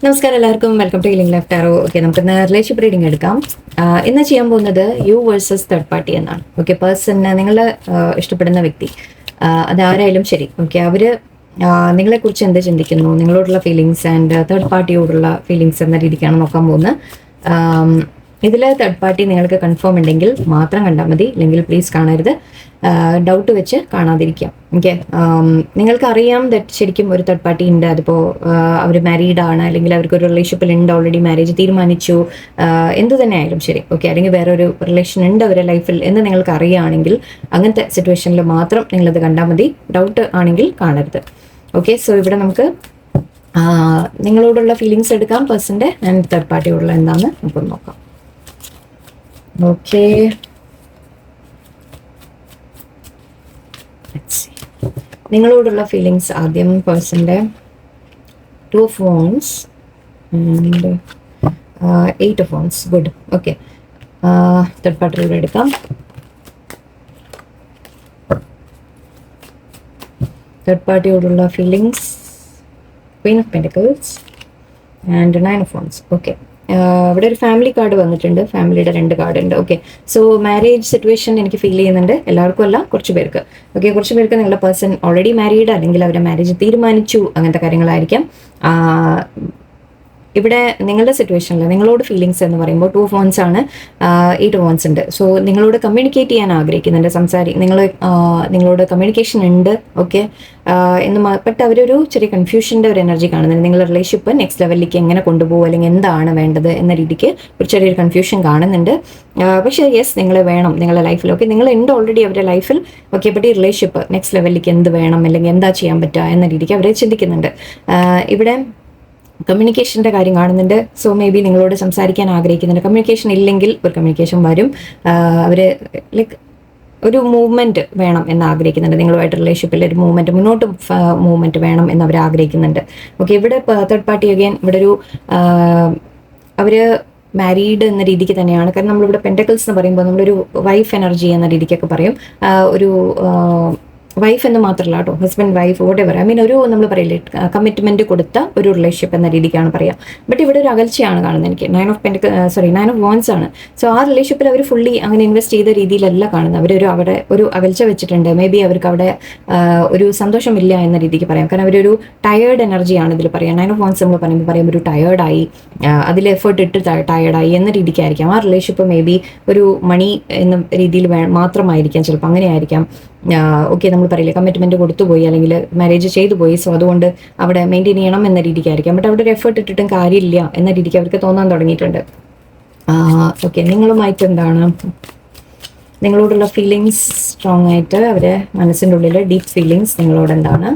നമസ്കാരം എല്ലാവർക്കും, welcome to healing life tarot. Okay, നമുക്കിന്ന് റിലേഷൻഷിപ്പ് റീഡിംഗ് എടുക്കാം. ഇന്ന് ചെയ്യാൻ പോകുന്നത് യു വേഴ്സസ് തേർഡ് പാർട്ടി എന്നാണ്. ഓക്കെ, പേഴ്സൺ നിങ്ങൾ ഇഷ്ടപ്പെടുന്ന വ്യക്തി, അതാരായാലും ശരി. ഓക്കെ, അവര് നിങ്ങളെക്കുറിച്ച് എന്ത് ചിന്തിക്കുന്നു, നിങ്ങളോടുള്ള ഫീലിങ്സ് ആൻഡ് തേർഡ് പാർട്ടിയോടുള്ള ഫീലിങ്സ് എന്ന രീതിക്കാണ് നോക്കാൻ പോകുന്നത്. ഇതിൽ തേർഡ് പാർട്ടി നിങ്ങൾക്ക് കൺഫേം ഉണ്ടെങ്കിൽ മാത്രം കണ്ടാൽ മതി, അല്ലെങ്കിൽ പ്ലീസ് കാണരുത്. ഡൗട്ട് വെച്ച് കാണാതിരിക്കാം. ഓക്കെ, നിങ്ങൾക്ക് അറിയാം ദറ്റ് ശരിക്കും ഒരു തേർഡ് പാർട്ടി ഉണ്ട്. അതിപ്പോൾ അവർ മാരീഡ് ആണ്, അല്ലെങ്കിൽ അവർക്കൊരു റിലേഷൻഷിപ്പിൽ ഉണ്ട്, ഓൾറെഡി മാരേജ് തീരുമാനിച്ചു, എന്ത് തന്നെ ആയാലും ശരി. ഓക്കെ, അല്ലെങ്കിൽ വേറൊരു റിലേഷൻ ഉണ്ട് അവരുടെ ലൈഫിൽ എന്ന് നിങ്ങൾക്ക് അറിയുകയാണെങ്കിൽ അങ്ങനത്തെ സിറ്റുവേഷനിൽ മാത്രം നിങ്ങളത് കണ്ടാൽ മതി. ഡൗട്ട് ആണെങ്കിൽ കാണരുത്. ഓക്കെ, സോ ഇവിടെ നമുക്ക് നിങ്ങളോടുള്ള ഫീലിങ്സ് എടുക്കാം പേഴ്സൻ്റെ, ആൻഡ് തേർഡ് പാർട്ടിയോടുള്ള എന്താണെന്ന് നമുക്കൊന്ന് നോക്കാം. ഓക്കെ, നിങ്ങളോടുള്ള ഫീലിങ്സ് ആദ്യം പേഴ്സൻ്റെ 2 of Wands and 8 of Wands. Good. Okay, third പാർട്ടിയോട് എടുക്കാം. തേർഡ് പാർട്ടിയോടുള്ള feelings Queen of Pentacles and 9 of Wands. Okay, ഇവിടെ ഒരു ഫാമിലി കാർഡ് വന്നിട്ടുണ്ട്, ഫാമിലിയുടെ 2 കാർഡ് ഉണ്ട്. ഓക്കെ, സോ മാരേജ് സിറ്റുവേഷൻ എനിക്ക് ഫീൽ ചെയ്യുന്നുണ്ട്. എല്ലാവർക്കും അല്ല, കുറച്ച് പേർക്ക്. ഓക്കെ, കുറച്ച് പേർക്ക് നിങ്ങളുടെ പേഴ്സൺ ഓൾറെഡി മാരീഡ്, അല്ലെങ്കിൽ അവരുടെ മാരേജ് തീരുമാനിച്ചു, അങ്ങനത്തെ കാര്യങ്ങളായിരിക്കാം. ഇവിടെ നിങ്ങളുടെ സിറ്റുവേഷനിൽ നിങ്ങളോട് ഫീലിങ്സ് എന്ന് പറയുമ്പോൾ 2 of Wands ആണ്, 8 of Wands ഉണ്ട്. സോ നിങ്ങളോട് കമ്മ്യൂണിക്കേറ്റ് ചെയ്യാൻ ആഗ്രഹിക്കുന്നുണ്ട്, നിങ്ങളോട് കമ്മ്യൂണിക്കേഷൻ ഉണ്ട്. ഓക്കെ, ബട്ട് അവരൊരു ചെറിയ കൺഫ്യൂഷൻ്റെ ഒരു എനർജി കാണുന്നുണ്ട്. നിങ്ങളുടെ റിലേഷൻഷിപ്പ് നെക്സ്റ്റ് ലെവലിലേക്ക് എങ്ങനെ കൊണ്ടുപോകും, അല്ലെങ്കിൽ എന്താണ് വേണ്ടത് എന്ന രീതിക്ക് ഒരു ചെറിയൊരു കൺഫ്യൂഷൻ കാണുന്നുണ്ട്. പക്ഷേ യെസ്, നിങ്ങൾ വേണം നിങ്ങളുടെ ലൈഫിൽ. ഓക്കെ, നിങ്ങളുണ്ട് ഓൾറെഡി അവരുടെ ലൈഫിൽ. ഓക്കെ, ബട്ട് ഈ റിലേഷൻഷിപ്പ് നെക്സ്റ്റ് ലെവലിലേക്ക് എന്ത് വേണം, അല്ലെങ്കിൽ എന്താ ചെയ്യാൻ പറ്റുക എന്ന രീതിക്ക് അവർ ചിന്തിക്കുന്നുണ്ട്. ഇവിടെ കമ്മ്യൂണിക്കേഷൻ്റെ കാര്യം കാണുന്നുണ്ട്. സോ മേ ബി നിങ്ങളോട് സംസാരിക്കാൻ ആഗ്രഹിക്കുന്നുണ്ട്. കമ്മ്യൂണിക്കേഷൻ ഇല്ലെങ്കിൽ ഒരു കമ്മ്യൂണിക്കേഷൻ വരും. അവർ ലൈക്ക് ഒരു മൂവ്മെൻറ്റ് വേണം എന്ന് ആഗ്രഹിക്കുന്നുണ്ട്. നിങ്ങളുമായിട്ട് റിലേഷൻഷിപ്പിൽ ഒരു മുന്നോട്ട് മൂവ്മെൻറ്റ് വേണം എന്ന് അവർ ആഗ്രഹിക്കുന്നുണ്ട്. ഓക്കെ, ഇവിടെ തേർഡ് പാർട്ടി അഗൈൻ ഇവിടെ ഒരു അവർ മാരീഡ് എന്ന രീതിക്ക് തന്നെയാണ്. കാരണം നമ്മളിവിടെ പെൻറ്റക്കിൾസ് എന്ന് പറയുമ്പോൾ നമ്മളൊരു വൈഫ് എനർജി എന്ന രീതിക്കൊക്കെ പറയും. ഒരു വൈഫ് എന്ന് മാത്രമല്ല കേട്ടോ, husband wife whatever, I mean ഒരു നമ്മൾ പറയില്ലേ കമ്മിറ്റ്മെന്റ് കൊടുത്ത ഒരു റിലേഷൻഷിപ്പ് എന്ന രീതിക്കാണ് പറയാം. ബട്ട് ഇവിടെ ഒരു അകൽച്ചയാണ് കാണുന്നത് എനിക്ക്. 9 of Wands ആണ്. സോ ആ റിലേഷൻഷിപ്പിൽ അവർ ഫുള്ളി അങ്ങനെ ഇൻവെസ്റ്റ് ചെയ്ത രീതിയിലല്ല കാണുന്നത്. അവരൊരു അവിടെ ഒരു അകൽച്ച വെച്ചിട്ടുണ്ട്. മേ ബി അവർക്ക് അവിടെ ഒരു സന്തോഷമില്ല എന്ന രീതിക്ക് പറയാം. കാരണം അവരൊരു ടയേർഡ് എനർജിയാണ് ഇതിൽ പറയാം. 9 of Wands നമ്മൾ പറയുമ്പോൾ ഒരു ടയേർഡായി, അതിൽ എഫേർട്ട് ഇട്ട് ടയേർഡായി എന്ന രീതിക്കായിരിക്കാം. ആ റിലേഷൻഷിപ്പ് മേ ബി ഒരു മണി എന്ന രീതിയിൽ മാത്രമായിരിക്കാം, ചിലപ്പോൾ അങ്ങനെ ആയിരിക്കാം. ഓക്കെ, നമ്മൾ പറയില്ലേ കമ്മിറ്റ്മെന്റ് കൊടുത്തുപോയി, അല്ലെങ്കിൽ മാരേജ് ചെയ്തു പോയി, സോ അതുകൊണ്ട് അവിടെ മെയിൻറ്റെയിൻ ചെയ്യണം എന്ന രീതിക്കായിരിക്കാം. ബട്ട് അവിടെ ഒരു എഫേർട്ട് ഇട്ടിട്ടും കാര്യമില്ല എന്ന രീതിക്ക് അവർക്ക് തോന്നാൻ തുടങ്ങിയിട്ടുണ്ട്. ഓക്കെ, നിങ്ങളുമായിട്ട് എന്താണ് നിങ്ങളോടുള്ള ഫീലിങ്സ്? സ്ട്രോങ് ആയിട്ട് അവരെ മനസ്സിൻ്റെ ഉള്ളിൽ ഡീപ്പ് ഫീലിങ്സ് നിങ്ങളോട് എന്താണ്?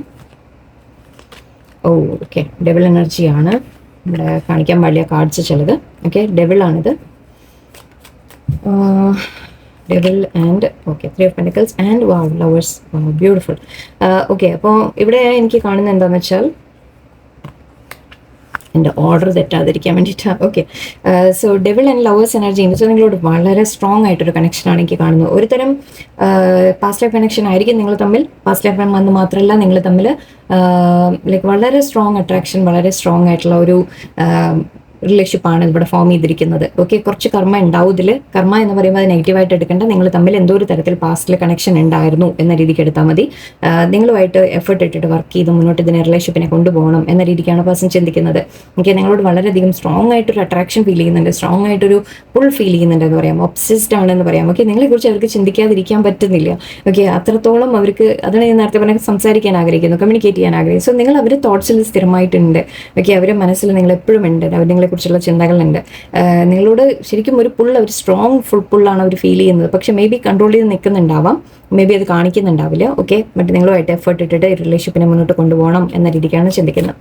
ഓക്കെ, ഡെവിൾ എനർജിയാണ് ഇവിടെ കാണിക്കാൻ പാടില്ല കാർഡ്സ് ചിലത്. Okay, ഡെവിളാണിത്. Devil and okay, 3 of Pentacles and wow, lovers. Wow, beautiful. Okay, അപ്പോൾ ഇവിടെ എനിക്ക് കാണുന്നത് എന്താണെന്ന് വെച്ചാൽ എൻ്റെ ഓർഡർ തെറ്റാതിരിക്കാൻ വേണ്ടിയിട്ടാണ്. Okay, so devil and lovers energy എന്ന് വെച്ചാൽ നിങ്ങളോട് വളരെ സ്ട്രോങ് ആയിട്ടൊരു കണക്ഷനാണ് എനിക്ക് കാണുന്നത്. ഒരു തരം പാസ്റ്റ് ലൈഫ് കണക്ഷൻ ആയിരിക്കും നിങ്ങൾ തമ്മിൽ. പാസ്റ്റ് ലൈഫ് എന്ന് മാത്രമല്ല, നിങ്ങൾ തമ്മിൽ ലൈക്ക് വളരെ സ്ട്രോങ് അട്രാക്ഷൻ, വളരെ സ്ട്രോങ് ആയിട്ടുള്ള ഒരു റിലേഷൻഷിപ്പാണ് ഇവിടെ ഫോം ചെയ്തിരിക്കുന്നത്. ഓക്കെ, കുറച്ച് കർമ്മ ഉണ്ടാവും ഇതിൽ. കർമ്മ എന്ന് പറയുമ്പോൾ അത് നെഗറ്റീവായിട്ട് എടുക്കേണ്ട. നിങ്ങൾ തമ്മിൽ എന്തോ ഒരു തരത്തിൽ പാസ്റ്റിൽ കണക്ഷൻ ഉണ്ടായിരുന്നു എന്ന രീതിക്ക് എടുത്താൽ മതി. നിങ്ങളുമായിട്ട് എഫേർട്ട് ഇട്ടിട്ട് വർക്ക് ചെയ്ത് മുന്നോട്ട് ഇതിനെ റിലേഷൻഷിപ്പിനെ കൊണ്ടുപോകണം എന്ന രീതിക്കാണ് പേഴ്സൺ ചിന്തിക്കുന്നത്. ഓക്കെ, നിങ്ങളോട് വളരെയധികം സ്ട്രോങ് ആയിട്ടൊരു അട്രാക്ഷൻ ഫീൽ ചെയ്യുന്നുണ്ട്, സ്ട്രോങ് ആയിട്ടൊരു പുൾ ഫീൽ ചെയ്യുന്നുണ്ട് എന്ന് പറയാം, ഒബ്സെസ്ഡ് ആണെന്ന് പറയാം. ഓക്കെ, നിങ്ങളെക്കുറിച്ച് അവർക്ക് ചിന്തിക്കാതിരിക്കാൻ പറ്റുന്നില്ല. ഓക്കെ, അത്രത്തോളം അവർക്ക് അതാണ് ഞാൻ നേരത്തെ പറഞ്ഞാൽ സംസാരിക്കാൻ ആഗ്രഹിക്കുന്നു, കമ്മ്യൂണിക്കേറ്റ് ചെയ്യാൻ ആഗ്രഹിക്കുന്നു. സോ നിങ്ങൾ അവർ തോട്ട്സിൽ സ്ഥിരമായിട്ടുണ്ട്. ഓക്കെ, അവരുടെ മനസ്സിൽ നിങ്ങൾ എപ്പോഴും ഉണ്ട്, അവർ കുറിച്ചുള്ള ചിന്തകളുണ്ട്. നിങ്ങളോട് ശരിക്കും ഒരു ഒരു സ്ട്രോങ് ഫുൾ പുള്ളാണ് അവർ ഫീൽ ചെയ്യുന്നത്. പക്ഷെ മേ ബി കൺട്രോൾ ചെയ്ത് നിൽക്കുന്നുണ്ടാവാം, മേ ബി അത് കാണിക്കുന്നുണ്ടാവില്ല. ഓക്കെ, ബട്ട് നിങ്ങളുമായിട്ട് എഫേർട്ട് ഇട്ടിട്ട് റിലേഷൻഷിപ്പിനെ മുന്നോട്ട് കൊണ്ടുപോകണം എന്ന രീതിക്കാണ് ചിന്തിക്കുന്നത്.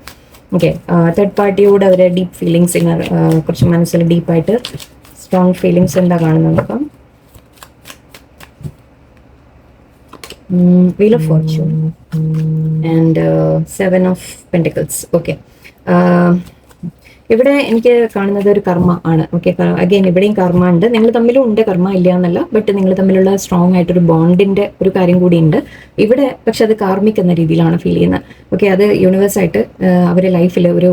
ഓക്കെ, തേർഡ് പാർട്ടിയോട് അവരെ ഡീപ്പ് ഫീലിങ്സ്, കുറച്ച് മനസ്സിൽ ഡീപ്പായിട്ട് സ്ട്രോങ് ഫീലിങ്സ് എന്താ കാണുന്നത് നോക്കാം. Wheel of Fortune and 7 of Pentacles. Okay, ഇവിടെ എനിക്ക് കാണുന്നത് ഒരു കർമ്മ ആണ്. ഓക്കെ, അഗൈൻ ഇവിടെയും കർമ്മ ഉണ്ട്. നിങ്ങൾ തമ്മിലും ഉണ്ട്, കർമ്മ ഇല്ല എന്നല്ല, ബട്ട് നിങ്ങൾ തമ്മിലുള്ള സ്ട്രോങ് ആയിട്ടൊരു ബോണ്ടിന്റെ ഒരു കാര്യം കൂടി ഉണ്ട് ഇവിടെ. പക്ഷെ അത് കാർമിക് എന്ന രീതിയിലാണ് ഫീൽ ചെയ്യുന്നത്. ഓക്കെ, അത് യൂണിവേഴ്സായിട്ട് അവരുടെ ലൈഫിൽ ഒരു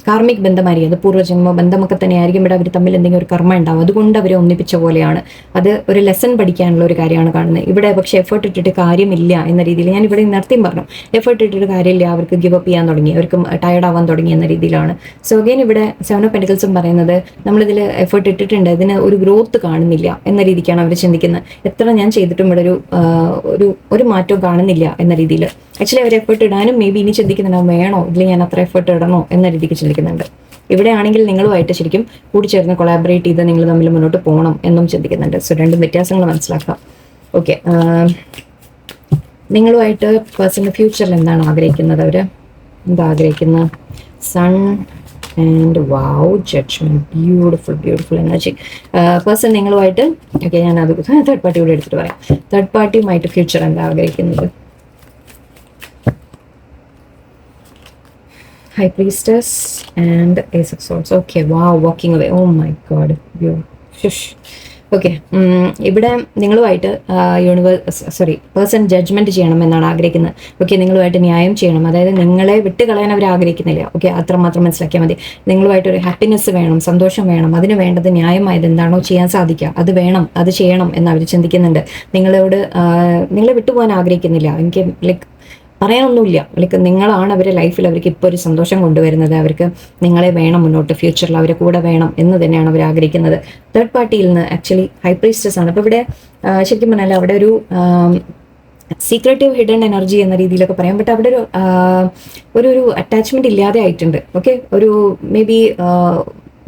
കാർമിക് ബന്ധമായിരിക്കും, അത് പൂർവ്വജന്മ ബന്ധമൊക്കെ തന്നെയായിരിക്കും. ഇവിടെ അവർ തമ്മിൽ എന്തെങ്കിലും ഒരു കർമ്മ ഉണ്ടാവും, അതുകൊണ്ട് അവരെ ഒന്നിപ്പിച്ച പോലെയാണ്. അത് ഒരു ലെസൺ പഠിക്കാനുള്ള ഒരു കാര്യമാണ് കാണുന്നത് ഇവിടെ. പക്ഷേ എഫേർട്ട് ഇട്ടിട്ട് കാര്യമില്ല എന്ന രീതിയിൽ ഞാൻ ഇവിടെ നേരത്തെയും പറഞ്ഞു, എഫേർട്ട് ഇട്ടിട്ട് കാര്യമില്ല, അവർക്ക് ഗിവ് അപ്പ് ചെയ്യാൻ തുടങ്ങി, അവർക്ക് ടയർഡ് ആവാൻ തുടങ്ങി എന്ന രീതിയിലാണ്. സോ അഗൈൻ ഇവിടെ 7 ഓഫ് പെന്റിക്കിൾസും പറയുന്നത് നമ്മളിതിൽ എഫേർട്ട് ഇട്ടിട്ടുണ്ട്, ഇതിന് ഒരു ഗ്രോത്ത് കാണുന്നില്ല എന്ന രീതിക്കാണ് അവർ ചിന്തിക്കുന്നത്. എത്ര ഞാൻ ചെയ്തിട്ടും ഇവിടെ ഒരു മാറ്റവും കാണുന്നില്ല എന്ന രീതിയിൽ. ആക്ച്വലി അവർ എഫേർട്ട് ഇടാനും മേ ബി ഇനി ചിന്തിക്കുന്നുണ്ടാവും, വേണോ ഇതിൽ ഞാൻ അത്ര എഫേർട്ട് ഇടണോ എന്ന രീതിക്ക് ചിന്തിക്കുന്നുണ്ട്. ഇവിടെ ആണെങ്കിൽ നിങ്ങളുമായിട്ട് ശരിക്കും കൂടിച്ചേർന്ന് കൊളാബറേറ്റ് ചെയ്ത് നിങ്ങൾ തമ്മിൽ മുന്നോട്ട് പോകണം എന്നും ചിന്തിക്കുന്നുണ്ട്. സോ രണ്ടും വ്യത്യാസങ്ങൾ മനസ്സിലാക്കാം. ഓക്കെ, നിങ്ങളുമായിട്ട് പേഴ്സണൽ ഫ്യൂച്ചറിൽ എന്താണ് ആഗ്രഹിക്കുന്നത്? അവർ എന്താ ആഗ്രഹിക്കുന്നത്? Sun and wow judgement, beautiful energy. Person നിങ്ങളുമായിട്ട്, ഓക്കെ ഞാൻ അത് തേർഡ് പാർട്ടി കൂടെ എടുത്തിട്ട് പറയാം. തേർഡ് പാർട്ടിയുമായിട്ട് ഫ്യൂച്ചർ എന്താ ആഗ്രഹിക്കുന്നത്? High Priestess and Ace of Swords. Okay, wow, walking away. Oh my God, beautiful. Okay, ഇവിടെ നിങ്ങളുമായിട്ട് പേഴ്സൺ ജഡ്ജ്മെന്റ് ചെയ്യണം എന്നാണ് ആഗ്രഹിക്കുന്നത്. ഓക്കെ, നിങ്ങളുമായിട്ട് ന്യായം ചെയ്യണം, അതായത് നിങ്ങളെ വിട്ടുകളയാൻ അവർ ആഗ്രഹിക്കുന്നില്ല. ഓക്കെ, അത്രമാത്രം മനസ്സിലാക്കിയാൽ മതി. നിങ്ങളുമായിട്ട് ഒരു ഹാപ്പിനെസ് വേണം, സന്തോഷം വേണം, അതിന് വേണ്ടത് ന്യായമായത് എന്താണോ ചെയ്യാൻ സാധിക്കുക അത് വേണം, അത് ചെയ്യണം എന്ന് അവർ ചിന്തിക്കുന്നുണ്ട്. നിങ്ങളെ വിട്ടുപോകാൻ ആഗ്രഹിക്കുന്നില്ല. എനിക്ക് പറയാനൊന്നുമില്ല, നിങ്ങളാണ് അവരുടെ ലൈഫിൽ അവർക്ക് ഇപ്പോൾ ഒരു സന്തോഷം കൊണ്ടുവരുന്നത്. അവർക്ക് നിങ്ങളെ വേണം, മുന്നോട്ട് ഫ്യൂച്ചറിൽ അവരെ കൂടെ വേണം എന്ന് തന്നെയാണ് അവർ ആഗ്രഹിക്കുന്നത്. തേർഡ് പാർട്ടിയിൽ നിന്ന് ആക്ച്വലി ഹൈ പ്രീസ്റ്റസ് ആണ്. അപ്പോൾ ഇവിടെ ശരിക്കും പറഞ്ഞാൽ അവിടെ ഒരു സീക്രട്ടീവ് ഹിഡൻ എനർജി എന്ന രീതിയിലൊക്കെ പറയാം. ബട്ട് അവിടെ ഒരു അറ്റാച്ച്മെന്റ് ഇല്ലാതെ ആയിട്ടുണ്ട്. ഓക്കെ, ഒരു മേ ബി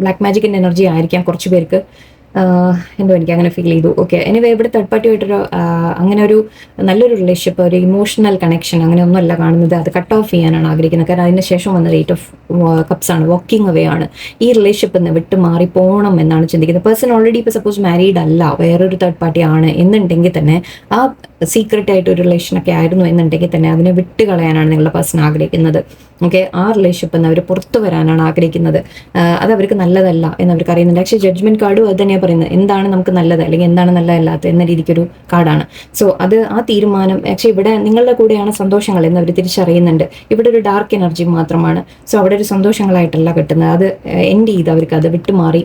ബ്ലാക്ക് മാജിക്കിൻ്റെ എനർജി ആയിരിക്കാം കുറച്ച് പേർക്ക്, എന്തോ എനിക്ക് അങ്ങനെ ഫീൽ ചെയ്തു. ഓക്കെ, എനിവേ ഇവിടെ തേർഡ് പാർട്ടിയായിട്ടൊരു അങ്ങനെ ഒരു നല്ലൊരു റിലേഷൻഷിപ്പ്, ഒരു ഇമോഷണൽ കണക്ഷൻ അങ്ങനെ ഒന്നുമല്ല കാണുന്നത്. അത് കട്ട് ഓഫ് ചെയ്യാനാണ് ആഗ്രഹിക്കുന്നത്. കാരണം അതിന് ശേഷം വന്നത് 8 ഓഫ് കപ്സ് ആണ്, വാക്കിംഗ് അവേ ആണ്. ഈ റിലേഷൻഷിപ്പ് നിന്ന് വിട്ട് മാറി പോകണം എന്നാണ് ചിന്തിക്കുന്നത്. പേഴ്സൺ ഓൾറെഡി ഇപ്പോൾ സപ്പോസ് മാരീഡ് അല്ല, വേറൊരു തേർഡ് പാർട്ടി ആണ് എന്നുണ്ടെങ്കിൽ തന്നെ, ആ സീക്രട്ട് ആയിട്ട് ഒരു റിലേഷനൊക്കെ ആയിരുന്നു എന്നുണ്ടെങ്കിൽ തന്നെ അതിനെ വിട്ട് കളയാനാണ് നിങ്ങളുടെ പേഴ്സൺ ആഗ്രഹിക്കുന്നത്. ഓക്കെ, ആ റിലേഷൻഷിപ്പ് നിന്ന് അവർ പുറത്തു വരാനാണ് ആഗ്രഹിക്കുന്നത്. അത് അവർക്ക് നല്ലതല്ല എന്ന് അവർക്ക് അറിയുന്നുണ്ട്. പക്ഷേ ജഡ്ജ്മെന്റ് കാർഡും അത് തന്നെയാണ് പറയുന്നത്, എന്താണ് നമുക്ക് നല്ലത് അല്ലെങ്കിൽ എന്താണ് നല്ലതല്ലാത്ത എന്ന രീതിക്കൊരു കാർഡാണ്. സോ അത് ആ തീരുമാനം ആക്ച്വലി ഇവിടെ നിങ്ങളുടെ കൂടെയാണ് സന്തോഷങ്ങൾ എന്ന് അവർ തിരിച്ചറിയുന്നുണ്ട്. ഇവിടെ ഒരു ഡാർക്ക് എനർജി മാത്രമാണ്. സോ അവിടെ ഒരു സന്തോഷങ്ങളായിട്ടല്ല കിട്ടുന്നത്. അത് എൻഡ് ചെയ്ത് അവർക്ക് അത് വിട്ടുമാറി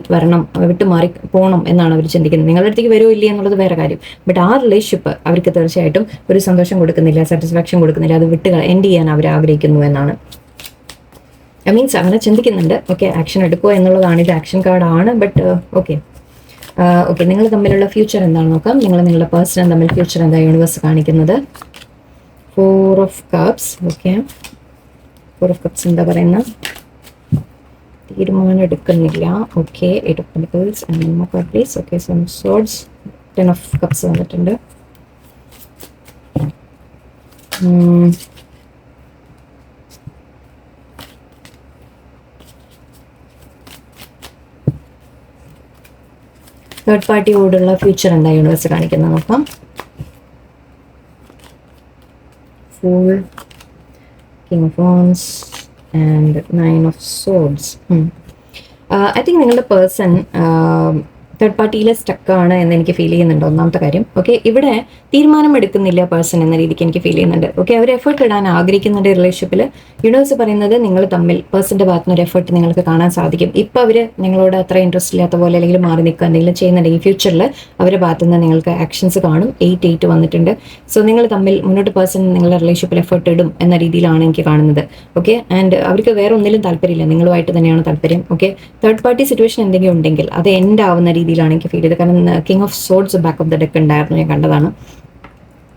പോകണം എന്നാണ് അവർ ചിന്തിക്കുന്നത്. നിങ്ങളുടെ അടുത്തേക്ക് വരുമോ ഇല്ല എന്നുള്ളത് വേറെ കാര്യം. ബട്ട് ആ റിലേഷൻഷിപ്പ് അവർക്ക് തീർച്ചയായിട്ടും ഒരു സന്തോഷം കൊടുക്കുന്നില്ല, സാറ്റിസ്ഫാക്ഷൻ കൊടുക്കുന്നില്ല. അത് എൻഡ് ചെയ്യാൻ അവർ ആഗ്രഹിക്കുന്നു എന്നാണ്. മീൻസ് അങ്ങനെ ചിന്തിക്കുന്നുണ്ട്. ഓക്കെ, ആക്ഷൻ എടുക്കുക എന്നുള്ളതാണ്, ഇത് ആക്ഷൻ കാർഡാണ്. ബട്ട് ഓക്കെ, നിങ്ങൾ തമ്മിലുള്ള ഫ്യൂച്ചർ എന്താണെന്ന് നോക്കാം. നിങ്ങളുടെ പേഴ്സണൽ തമ്മിൽ ഫ്യൂച്ചർ എന്താ യൂണിവേഴ്സ് കാണിക്കുന്നത്? 4 of cups. Okay, 4 of cups എന്താ പറയുന്ന? തീരുമാനം എടുക്കുന്നില്ല. Okay, 8 of pentacles and please. Okay, some swords, 10 of cups വന്നിട്ടുണ്ട്. തേർഡ് പാർട്ടിയോടുള്ള ഫ്യൂച്ചർ എന്താ യൂണിവേഴ്സ് കാണിക്കുന്നത് നോക്കാം. Full, king of wands and 9 of swords. I think നിങ്ങളുടെ പേഴ്സൺ തേർഡ് പാർട്ടിയിൽ സ്റ്റക്കാണ് എന്ന് എനിക്ക് ഫീൽ ചെയ്യുന്നുണ്ട്, ഒന്നാമത്തെ കാര്യം. ഓക്കെ, ഇവിടെ തീരുമാനം എടുക്കുന്നില്ല പേഴ്സൺ എന്ന രീതിക്ക് എനിക്ക് ഫീൽ ചെയ്യുന്നുണ്ട്. ഓക്കെ, അവർ എഫേർട്ട് ഇടാൻ ആഗ്രഹിക്കുന്നുണ്ട് റിലേഷൻഷിപ്പിൽ. യൂണിവേഴ്സ് പറയുന്നത് നിങ്ങൾ തമ്മിൽ പേഴ്സൻ്റെ ഭാഗത്തുനിന്ന് ഒരു എഫേർട്ട് നിങ്ങൾക്ക് കാണാൻ സാധിക്കും. ഇപ്പോൾ അവർ നിങ്ങളോട് അത്ര ഇൻട്രസ്റ്റ് ഇല്ലാത്ത പോലെ അല്ലെങ്കിൽ മാറി നിൽക്കുക എന്തെങ്കിലും ചെയ്യുന്നുണ്ടെങ്കിൽ ഫ്യൂച്ചറിൽ അവരുടെ ഭാഗത്തുനിന്ന് നിങ്ങൾക്ക് ആക്ഷൻസ് കാണും. 8 വന്നിട്ടുണ്ട്. സോ നിങ്ങൾ തമ്മിൽ മുന്നോട്ട് പേഴ്സൺ നിങ്ങളുടെ റിലേഷൻഷിപ്പിൽ എഫേർട്ട് ഇടും എന്ന രീതിയിലാണ് എനിക്ക് കാണുന്നത്. ഓക്കെ, ആൻഡ് അവർക്ക് വേറെ ഒന്നിലും താല്പര്യമില്ല, നിങ്ങളുമായിട്ട് തന്നെയാണ് താല്പര്യം. ഓക്കെ, തേർഡ് പാർട്ടി സിറ്റുവേഷൻ എന്തെങ്കിലും ഉണ്ടെങ്കിൽ അത് എൻഡ് ആവുന്ന രീതിയിലാണ് എനിക്ക് ഫീൽ ചെയ്തത്. കാരണം king of swords back of the deck ഉണ്ടായിരുന്നു, ഞാൻ കണ്ടതാണ്.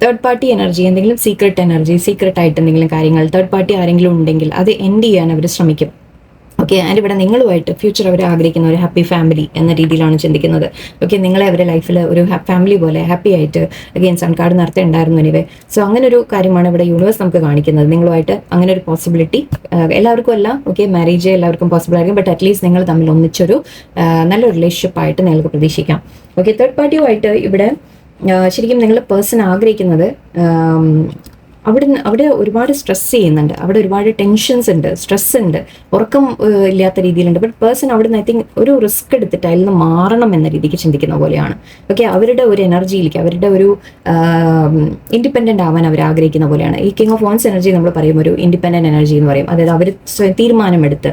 തേർഡ് പാർട്ടി എനർജി, എന്തെങ്കിലും സീക്രട്ട് എനർജി, സീക്രട്ടായിട്ട് എന്തെങ്കിലും കാര്യങ്ങൾ തേർഡ് പാർട്ടി ആരെങ്കിലും ഉണ്ടെങ്കിൽ അത് എൻഡ് ചെയ്യാൻ അവർ ശ്രമിക്കും. ഓക്കെ, ആൻഡ് ഇവിടെ നിങ്ങളുമായിട്ട് ഫ്യൂച്ചർ അവർ ആഗ്രഹിക്കുന്ന ഒരു ഹാപ്പി ഫാമിലി എന്ന രീതിയിലാണ് ചിന്തിക്കുന്നത്. ഓക്കെ, നിങ്ങളെ അവരുടെ ലൈഫിൽ ഒരു ഫാമിലി പോലെ ഹാപ്പി ആയിട്ട് അഗെയിൻ സൺ കാർഡ് നേരത്തെ ഉണ്ടായിരുന്നു. എനിവേ, സോ അങ്ങനെ ഒരു കാര്യമാണ് ഇവിടെ യൂണിവേഴ്സ് നമുക്ക് കാണിക്കുന്നത്. നിങ്ങളുമായിട്ട് അങ്ങനെ ഒരു പോസിബിലിറ്റി എല്ലാവർക്കും അല്ല. ഓക്കെ, മാരേജ് എല്ലാവർക്കും പോസിബിൾ ആയിരിക്കും. ബട്ട് അറ്റ്ലീസ്റ്റ് നിങ്ങൾ തമ്മിൽ ഒന്നിച്ചൊരു നല്ലൊരു റിലേഷൻഷിപ്പ് ആയിട്ട് നിങ്ങൾക്ക് പ്രതീക്ഷിക്കാം. ഓക്കെ, തേർഡ് പാർട്ടിയുമായിട്ട് ഇവിടെ ശരിക്കും നിങ്ങളുടെ പേഴ്സൺ ആഗ്രഹിക്കുന്നത് അവിടെ ഒരുപാട് സ്ട്രെസ് ചെയ്യുന്നുണ്ട്, അവിടെ ഒരുപാട് ടെൻഷൻസ് ഉണ്ട്, സ്ട്രെസ് ഉണ്ട്, ഉറക്കം ഇല്ലാത്ത രീതിയിലുണ്ട്. ബട്ട് പേഴ്സൺ അവിടെ നിന്ന് ഐ തിങ്ക് ഒരു റിസ്ക് എടുത്തിട്ട് അതിൽ നിന്ന് മാറണം എന്ന രീതിക്ക് ചിന്തിക്കുന്ന പോലെയാണ്. ഓക്കെ, അവരുടെ ഒരു എനർജിയിലേക്ക്, അവരുടെ ഒരു ഇൻഡിപെൻഡൻ്റ് ആവാൻ അവർ ആഗ്രഹിക്കുന്ന പോലെയാണ്. ഈ കിങ് ഓഫ് വൺസ് എനർജി നമ്മൾ പറയും ഒരു ഇൻഡിപെൻഡൻ്റ് എനർജി എന്ന് പറയും. അതായത് അവർ തീരുമാനമെടുത്ത്,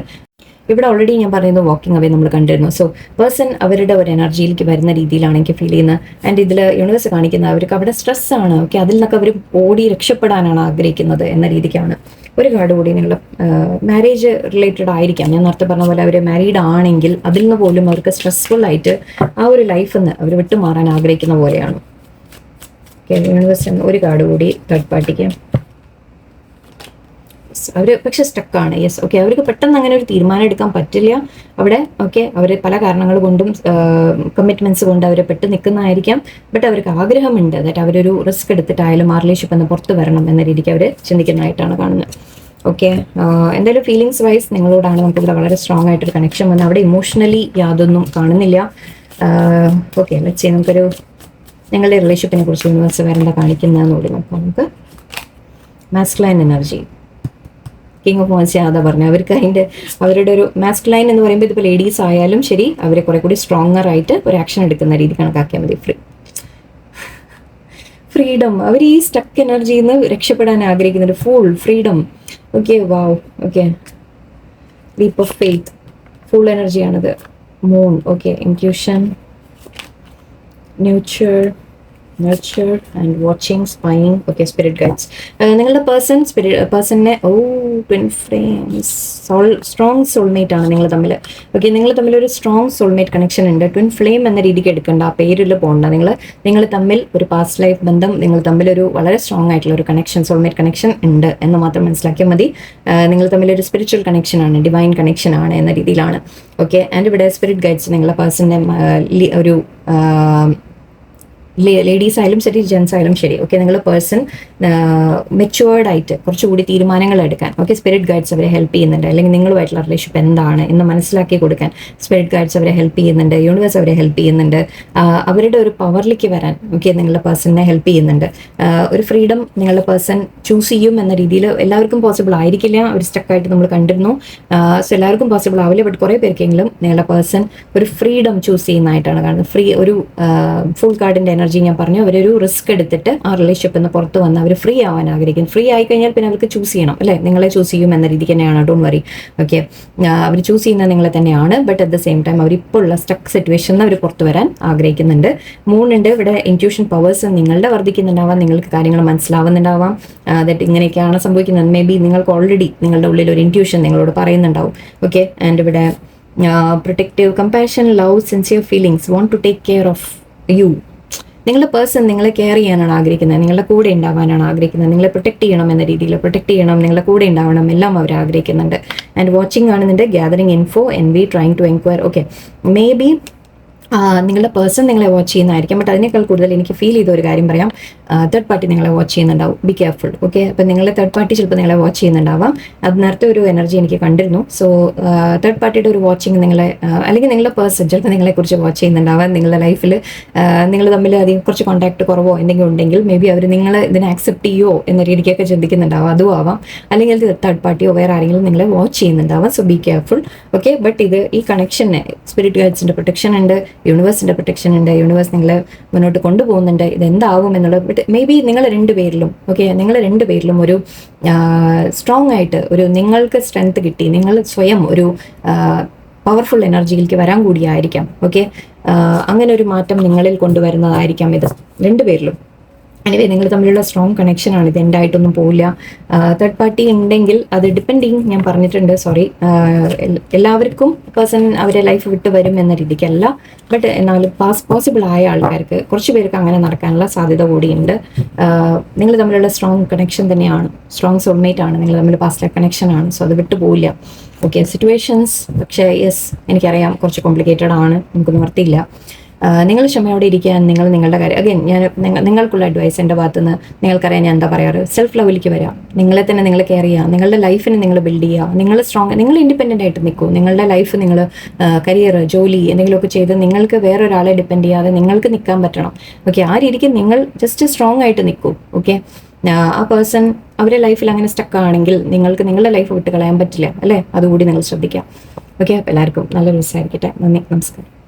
ഇവിടെ ഓൾറെഡി ഞാൻ പറയുന്നത് വാക്കിംഗ് അവേ നമ്മൾ കണ്ടിരുന്നു. സോ പേഴ്സൺ അവരുടെ ഒരു എനർജിയിലേക്ക് വരുന്ന രീതിയിലാണ് എനിക്ക് ഫീൽ ചെയ്യുന്നത്. ആൻഡ് ഇതിൽ യൂണിവേഴ്സ് കാണിക്കുന്നത് അവർക്ക് അവിടെ സ്ട്രെസ്സാണ്. ഓക്കെ, അതിൽ നിന്നൊക്കെ അവർ ഓടി രക്ഷപ്പെടാനാണ് ആഗ്രഹിക്കുന്നത് എന്ന രീതിക്കാണ്. ഒരു കാർഡ് കൂടി നിങ്ങൾ മാരേജ് റിലേറ്റഡ് ആയിരിക്കാം. ഞാൻ നേരത്തെ പറഞ്ഞ പോലെ അവർ മാരീഡ് ആണെങ്കിൽ അതിൽ നിന്ന് പോലും അവർക്ക് സ്ട്രെസ്ഫുൾ ആയിട്ട് ആ ഒരു ലൈഫിൽ നിന്ന് അവർ വിട്ടുമാറാൻ ആഗ്രഹിക്കുന്ന പോലെയാണ്. ഓക്കെ, യൂണിവേഴ്സ് ഒരു കാർഡ് കൂടി തേർഡ് പാർട്ടിക്ക്. അവർ പക്ഷെ സ്റ്റക്കാണ്. യെസ്, ഓക്കെ, അവർക്ക് പെട്ടെന്ന് അങ്ങനെ ഒരു തീരുമാനം എടുക്കാൻ പറ്റില്ല അവിടെ. ഓക്കെ, അവർ പല കാരണങ്ങൾ കൊണ്ടും കമ്മിറ്റ്മെന്റ്സ് കൊണ്ട് അവർ പെട്ട് നിൽക്കുന്നതായിരിക്കാം. ബട്ട് അവർക്ക് ആഗ്രഹമുണ്ട് ദാറ്റ് അവരൊരു റിസ്ക് എടുത്തിട്ടായാലും ആ റിലേഷൻഷിപ്പ് എന്ന് പുറത്ത് വരണം എന്ന രീതിക്ക് അവർ ചിന്തിക്കുന്നതായിട്ടാണ് കാണുന്നത്. ഓക്കെ, എന്തായാലും ഫീലിങ്സ് വൈസ് നിങ്ങളോടാണ് നമുക്കിവിടെ വളരെ സ്ട്രോങ് ആയിട്ടൊരു കണക്ഷൻ വന്നത്. അവിടെ ഇമോഷണലി യാതൊന്നും കാണുന്നില്ല. ഓക്കെ, ലെറ്റ്സ് സീ, നമുക്കൊരു നിങ്ങളുടെ റിലേഷൻഷിപ്പിനെ കുറിച്ച് യൂണിവേഴ്സ് വേറെന്താ കാണിക്കുന്നതെന്ന് കൂടി നോക്കാം. നമുക്ക് masculine energy, king of wands അതാ പറഞ്ഞു. അവർക്ക് അവരുടെ ഒരു മാസ്കുലൈൻ എന്ന് പറയുമ്പോൾ ഇതിപ്പോൾ ലേഡീസ് ആയാലും ശരി, അവരെ കുറെ കൂടി സ്ട്രോങ്ങർ ആയിട്ട് ഒരു ആക്ഷൻ എടുക്കുന്ന രീതി കണക്കാക്കിയാൽ മതി. ഫ്രീഡം, അവർ ഈ സ്റ്റക്ക് എനർജിയിൽ നിന്ന് രക്ഷപ്പെടാൻ ആഗ്രഹിക്കുന്നുണ്ട്. Full freedom. Okay, wow. Okay, leap of faith, full എനർജിയാണത്. Moon, okay, intuition, nurture and watching, spying. Okay, spirit guides. നിങ്ങളുടെ പേഴ്സണിനെ ട്വിൻ ഫ്ലെയിംസ്, സ്ട്രോങ് സോൾമേറ്റ് ആണ് നിങ്ങൾ തമ്മിൽ. ഓക്കെ, നിങ്ങൾ തമ്മിൽ ഒരു സ്ട്രോങ് സോൾമേറ്റ് കണക്ഷൻ ഉണ്ട്. ട്വിൻ ഫ്ലെയിം എന്ന രീതിക്ക് എടുക്കേണ്ട, ആ പേരിൽ പോകണ്ട. നിങ്ങൾ തമ്മിൽ ഒരു പാസ്റ്റ് ലൈഫ് ബന്ധം, നിങ്ങൾ തമ്മിൽ ഒരു വളരെ സ്ട്രോങ് ആയിട്ടുള്ള ഒരു കണക്ഷൻ, സോൾമേറ്റ് കണക്ഷൻ ഉണ്ട് എന്ന് മാത്രം മനസ്സിലാക്കിയാൽ മതി. നിങ്ങൾ തമ്മിൽ ഒരു സ്പിരിച്വൽ കണക്ഷൻ ആണ്, ഡിവൈൻ കണക്ഷൻ ആണ് എന്ന രീതിയിലാണ്. ഓക്കെ, ആൻഡ് ഇവിടെ സ്പിരിറ്റ് ഗൈഡ്സ് നിങ്ങളുടെ പേഴ്സണിനെ ഒരു ലേഡീസ് ആയാലും ശരി, ജെൻസ് ആയാലും ശരി. ഓക്കെ, നിങ്ങളുടെ പേഴ്സൺ മെച്ചുവേർഡ് ആയിട്ട് കുറച്ചുകൂടി തീരുമാനങ്ങൾ എടുക്കാൻ, ഓക്കെ, സ്പിരിറ്റ് ഗൈഡ്സ് അവരെ ഹെൽപ്പ് ചെയ്യുന്നുണ്ട്. അല്ലെങ്കിൽ നിങ്ങളുമായിട്ടുള്ള റിലേഷൻഷിപ്പ് എന്താണ് എന്ന് മനസ്സിലാക്കി കൊടുക്കാൻ സ്പിരിറ്റ് ഗൈഡ്സ് അവരെ ഹെൽപ്പ് ചെയ്യുന്നുണ്ട്. യൂണിവേഴ്സ് അവരെ ഹെൽപ്പ് ചെയ്യുന്നുണ്ട്. അവരുടെ ഒരു പവറിലേക്ക് വരാൻ, ഓക്കെ, നിങ്ങളുടെ പേഴ്സണിനെ ഹെൽപ്പ് ചെയ്യുന്നുണ്ട്. ഒരു ഫ്രീഡം നിങ്ങളുടെ പേഴ്സൺ ചൂസ് ചെയ്യും എന്ന രീതിയിൽ എല്ലാവർക്കും പോസിബിൾ ആയിരിക്കില്ല. ഒരു സ്റ്റക്കായിട്ട് നമ്മൾ കണ്ടിരുന്നു. സോ എല്ലാവർക്കും പോസിബിൾ ആവില്ല. ബട്ട് കുറേ പേർക്കെങ്കിലും നിങ്ങളുടെ പേഴ്സൺ ഒരു ഫ്രീഡം ചൂസ് ചെയ്യുന്നതായിട്ടാണ് കാണുന്നത്. ഒരു ഫുൾ കാർഡിൻ്റെ എനർജി ഞാൻ പറഞ്ഞു. അവരൊരു റിസ്ക് എടുത്തിട്ട് ആ റിലേഷൻഷിപ്പിൽ നിന്ന് പുറത്ത് വന്ന് അവർ ഫ്രീ ആവാൻ ആഗ്രഹിക്കും. ഫ്രീ ആയി കഴിഞ്ഞാൽ പിന്നെ അവർക്ക് ചൂസ് ചെയ്യണം, അല്ലേ? നിങ്ങളെ ചൂസ് ചെയ്യും എന്ന രീതിക്ക് തന്നെയാണ്. Don't worry. ഓക്കെ, അവർ ചൂസ് ചെയ്യുന്നത് നിങ്ങളെ തന്നെയാണ്. But at the same time അവർ ഇപ്പോൾ ഉള്ള സ്റ്റക്ക് സിറ്റുവേഷനിൽ അവർ പുറത്ത് വരാൻ ആഗ്രഹിക്കുന്നുണ്ട്. മൂന്നുണ്ട് ഇവിടെ. ഇൻറ്റ്യൂഷൻ പവേഴ്സ് നിങ്ങളുടെ വർദ്ധിക്കുന്നുണ്ടാവാം, നിങ്ങൾക്ക് കാര്യങ്ങൾ മനസ്സിലാവുന്നുണ്ടാവാം. ദാറ്റ് ഇങ്ങനെയൊക്കെയാണ് സംഭവിക്കുന്നത്. മേ ബി നിങ്ങൾക്ക് ഓൾറെഡി നിങ്ങളുടെ ഉള്ളിൽ ഒരു ഇൻറ്റ്യൂഷൻ നിങ്ങളോട് പറയുന്നുണ്ടാവും. ഓക്കെ, ആൻഡ് ഇവിടെ protective, compassion, love, sincere feelings, want to take care of you. നിങ്ങളുടെ പേഴ്സൺ നിങ്ങളെ കെയർ ചെയ്യാനാണ് ആഗ്രഹിക്കുന്നത്, നിങ്ങളുടെ കൂടെ ഉണ്ടാവാനാണ് ആഗ്രഹിക്കുന്നത്, നിങ്ങളെ പ്രൊട്ടക്ട് ചെയ്യണം എന്ന രീതിയിൽ പ്രൊട്ടക്ട് ചെയ്യണം, നിങ്ങളുടെ കൂടെ ഉണ്ടാവണം, എല്ലാം അവർ ആഗ്രഹിക്കുന്നുണ്ട്. ആൻഡ് വാച്ചിങ് കാണുന്നുണ്ട്. Gathering info, envy, trying to enquire. Okay, maybe നിങ്ങളുടെ പേഴ്സൺ നിങ്ങളെ വാച്ച് ചെയ്യുന്നതായിരിക്കും. ബട്ട് അതിനേക്കാൾ കൂടുതൽ എനിക്ക് ഫീൽ ചെയ്ത ഒരു കാര്യം പറയാം. തേർഡ് പാർട്ടി നിങ്ങളെ വാച്ച് ചെയ്യുന്നുണ്ടാവും. Be careful. ഓക്കെ, അപ്പം നിങ്ങളുടെ തേർഡ് പാർട്ടി ചിലപ്പോൾ നിങ്ങളെ വാച്ച് ചെയ്യുന്നുണ്ടാവാം. അത് നേരത്തെ ഒരു എനർജി എനിക്ക് കണ്ടിരുന്നു. സോ തേർഡ് പാർട്ടിയുടെ ഒരു വാച്ചിങ് നിങ്ങളെ, അല്ലെങ്കിൽ നിങ്ങളുടെ പേഴ്സൺ ചിലപ്പോൾ നിങ്ങളെക്കുറിച്ച് വാച്ച് ചെയ്യുന്നുണ്ടാവാം. നിങ്ങളുടെ ലൈഫിൽ നിങ്ങൾ തമ്മിൽ അധികം കുറച്ച് കോൺടാക്ട് കുറവോ എന്തെങ്കിലും ഉണ്ടെങ്കിൽ മേ ബി അവർ നിങ്ങളെ ഇതിനെ ആക്സെപ്റ്റ് ചെയ്യുമോ എന്ന രീതിക്കൊക്കെ ചിന്തിക്കുന്നുണ്ടാവാം. അതും ആവാം. അല്ലെങ്കിൽ തേർഡ് പാർട്ടിയോ വേറെ ആരെങ്കിലും നിങ്ങളെ വാച്ച് ചെയ്യുന്നുണ്ടാവാം. So be careful. Okay, but ഈ കണക്ഷന് സ്പിരിറ്റ് ഗൈഡ്സിൻ്റെ പ്രൊട്ടക്ഷൻ ഉണ്ട്, യൂണിവേഴ്സിൻ്റെ പ്രൊട്ടക്ഷൻ ഉണ്ട്. യൂണിവേഴ്സ് നിങ്ങളെ മുന്നോട്ട് കൊണ്ടുപോകുന്നുണ്ട്. ഇതെന്താവും എന്നുള്ളത്. ബട്ട് മേ ബി നിങ്ങൾ രണ്ടുപേരിലും, ഓക്കെ, നിങ്ങൾ രണ്ടുപേരിലും ഒരു സ്ട്രോങ് ആയിട്ട് ഒരു നിങ്ങൾക്ക് സ്ട്രെങ്ത് കിട്ടി, നിങ്ങൾ സ്വയം ഒരു പവർഫുൾ എനർജിയിലേക്ക് വരാൻ കൂടിയായിരിക്കാം. ഓക്കെ, അങ്ങനെ ഒരു മാറ്റം നിങ്ങളിൽ കൊണ്ടുവരുന്നതായിരിക്കാം ഇത് രണ്ടുപേരിലും. എനിവേ, നിങ്ങൾ തമ്മിലുള്ള സ്ട്രോങ് കണക്ഷനാണ്. ഇത് എൻഡായിട്ടൊന്നും പോവില്ല. തേർഡ് പാർട്ടി ഉണ്ടെങ്കിൽ അത് ഡിപ്പെൻഡിങ്, ഞാൻ പറഞ്ഞിട്ടുണ്ട്, സോറി, എല്ലാവർക്കും പേഴ്സൺ അവരെ ലൈഫ് വിട്ട് വരും എന്ന രീതിക്കല്ല. ബട്ട് എന്നാലും പോസിബിൾ ആയ ആൾക്കാർക്ക്, കുറച്ച് പേർക്ക് അങ്ങനെ നടക്കാനുള്ള സാധ്യത കൂടിയുണ്ട്. നിങ്ങൾ തമ്മിലുള്ള സ്ട്രോങ് കണക്ഷൻ തന്നെയാണ്, സ്ട്രോങ് സോൾമേറ്റ് ആണ്, നിങ്ങൾ തമ്മിൽ പാസ്റ്റ് ലൈഫ് കണക്ഷനാണ്. സോ അത് വിട്ടു പോവില്ല. ഓക്കെ, സിറ്റുവേഷൻസ് പക്ഷേ യെസ്, എനിക്കറിയാം കുറച്ച് കോംപ്ലിക്കേറ്റഡ് ആണ്, നമുക്ക് നിവർത്തിയില്ല. നിങ്ങൾ ക്ഷമയോടെ ഇരിക്കാൻ, നിങ്ങളുടെ കാര്യം അഗൈൻ ഞാൻ നിങ്ങൾക്കുള്ള അഡ്വൈസ് എൻ്റെ ഭാഗത്തു നിന്ന്. നിങ്ങൾക്കറിയാം ഞാൻ എന്താ പറയാറ്, സെൽഫ് ലവിലേക്ക് വരാം, നിങ്ങളെ തന്നെ നിങ്ങൾ കെയർ ചെയ്യുക, നിങ്ങളുടെ ലൈഫിനെ നിങ്ങൾ ബിൽഡ് ചെയ്യുക, നിങ്ങൾ സ്ട്രോങ്, നിങ്ങൾ ഇൻഡിപെൻഡൻ്റ് ആയിട്ട് നിൽക്കൂ. നിങ്ങളുടെ ലൈഫ് നിങ്ങൾ കരിയർ, ജോലി എന്തെങ്കിലുമൊക്കെ ചെയ്ത് നിങ്ങൾക്ക് വേറൊരാളെ ഡിപ്പെൻഡ് ചെയ്യാതെ നിങ്ങൾക്ക് നിൽക്കാൻ പറ്റണം. ഓക്കെ, ആ രീതിക്ക് നിങ്ങൾ ജസ്റ്റ് സ്ട്രോങ് ആയിട്ട് നിൽക്കൂ. ഓക്കെ, ആ പേഴ്സൺ അവരുടെ ലൈഫിൽ അങ്ങനെ സ്റ്റക്ക് ആണെങ്കിൽ നിങ്ങൾക്ക് നിങ്ങളുടെ ലൈഫ് വിട്ട് കളയാൻ പറ്റില്ല അല്ലേ? അതുകൂടി നിങ്ങൾ ശ്രദ്ധിക്കാം. ഓക്കെ, അപ്പോൾ എല്ലാവർക്കും നല്ലൊരു ദിവസമായിരിക്കട്ടെ. നന്ദി, നമസ്കാരം.